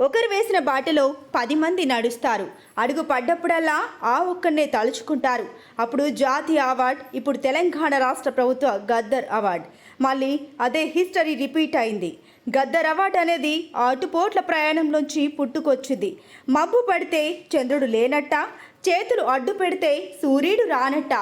ఒకరు వేసిన బాటలో 10 మంది నడుస్తారు. అడుగు పడ్డప్పుడల్లా ఆ ఒక్కరినే తలుచుకుంటారు. అప్పుడు జాతీయ అవార్డు, ఇప్పుడు తెలంగాణ రాష్ట్ర ప్రభుత్వ గద్దర్ అవార్డు. మళ్ళీ అదే హిస్టరీ రిపీట్ అయింది. గద్దర్ అవార్డు అనేది ఆటుపోట్ల ప్రయాణంలోంచి పుట్టుకొచ్చింది. మబ్బు పడితే చంద్రుడు లేనట్ట, చేతులు అడ్డు పెడితే సూర్యుడు రానట్ట.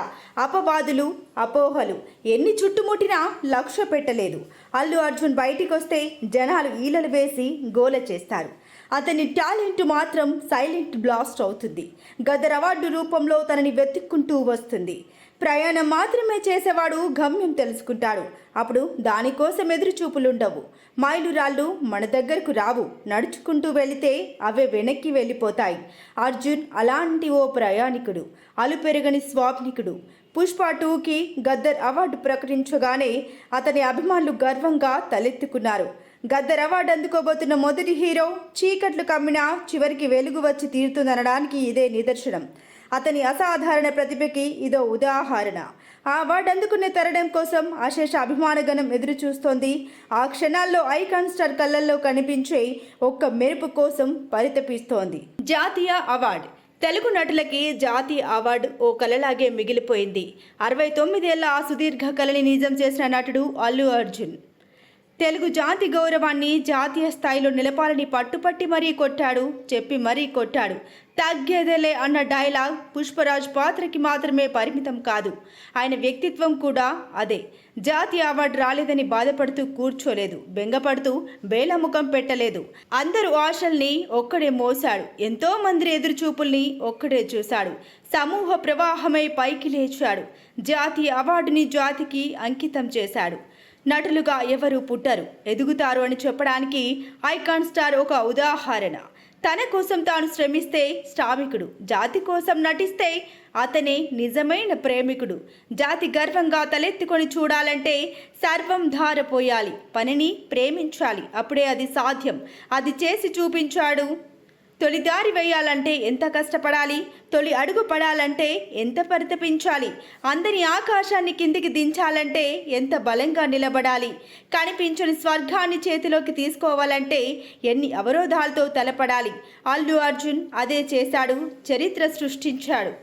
అపవాదులు, అపోహలు ఎన్ని చుట్టుముట్టినా లక్ష్య పెట్టలేదు. అల్లు అర్జున్ బయటికి వస్తే జనాలు ఈలలు వేసి గోల చేస్తారు. అతని టాలెంట్ మాత్రం సైలెంట్ బ్లాస్ట్ అవుతుంది. గద్దర్ అవార్డు రూపంలో తనని వెతుక్కుంటూ వస్తుంది. ప్రయాణం మాత్రమే చేసేవాడు గమ్యం తెలుసుకుంటాడు. అప్పుడు దానికోసం ఎదురుచూపులుండవు. మైలురాళ్ళు మన దగ్గరకు రావు. నడుచుకుంటూ వెళితే అవే వెనక్కి వెళ్ళిపోతాయి. అర్జున్ అలాంటి ఓ ప్రయాణికుడు, అలుపెరగని స్వాప్నికుడు. పుష్ప 2కి గద్దర్ అవార్డు ప్రకటించగానే అతని అభిమానులు గర్వంగా తలెత్తుకున్నారు. గద్దర్ అవార్డు అందుకోబోతున్న మొదటి హీరో చీకట్లు కమ్మినా చివరికి వెలుగు వచ్చి తీరుతుందనడానికి ఇదే నిదర్శనం. అతని అసాధారణ ప్రతిభకి ఇదో ఉదాహరణ. ఆ అవార్డు అందుకునే తరడం కోసం అశేష అభిమానగణం ఎదురు చూస్తోంది. ఆ క్షణాల్లో ఐకాన్ స్టార్ కళ్ళల్లో కనిపించే ఒక్క మెరుపు కోసం పరితపిస్తోంది. జాతీయ అవార్డు. తెలుగు నటులకి జాతీయ అవార్డు ఓ కలలాగే మిగిలిపోయింది. 69 ఏళ్ల ఆ సుదీర్ఘ కళని నిజం చేసిన నటుడు అల్లు అర్జున్. తెలుగు జాతి గౌరవాన్ని జాతీయ స్థాయిలో నిలపాలని పట్టుపట్టి మరీ కొట్టాడు, చెప్పి మరీ కొట్టాడు. తగ్గేదేలే అన్న డైలాగ్ పుష్పరాజ్ పాత్రకి మాత్రమే పరిమితం కాదు. ఆయన వ్యక్తిత్వం కూడా అదే. జాతీయ అవార్డు రాలేదని బాధపడుతూ కూర్చోలేదు, బెంగపడుతూ బేలముఖం పెట్టలేదు. అందరూ ఆశల్ని ఒక్కడే మోశాడు. ఎంతో మంది ఎదురుచూపుల్ని ఒక్కడే చూశాడు. సమూహ ప్రవాహమై పైకి లేచాడు. జాతీయ అవార్డుని జాతికి అంకితం చేశాడు. నటులుగా ఎవరు పుట్టరు, ఎదుగుతారు అని చెప్పడానికి ఐకాన్ స్టార్ ఒక ఉదాహరణ. తన కోసం తాను శ్రమిస్తే శ్రామికుడు, జాతి కోసం నటిస్తే అతనే నిజమైన ప్రేమికుడు. జాతి గర్వంగా తలెత్తుకొని చూడాలంటే సర్వం ధారపోయాలి, పనిని ప్రేమించాలి. అప్పుడే అది సాధ్యం. అది చేసి చూపించాడు. తొలి దారి వేయాలంటే ఎంత కష్టపడాలి, తొలి అడుగు పడాలంటే ఎంత పరితపించాలి, అందరి ఆకాశాన్ని కిందికి దించాలంటే ఎంత బలంగా నిలబడాలి, కనిపించని స్వర్గాన్ని చేతిలోకి తీసుకోవాలంటే ఎన్ని అవరోధాలతో తలపడాలి. అల్లు అర్జున్ అదే చేశాడు, చరిత్ర సృష్టించాడు.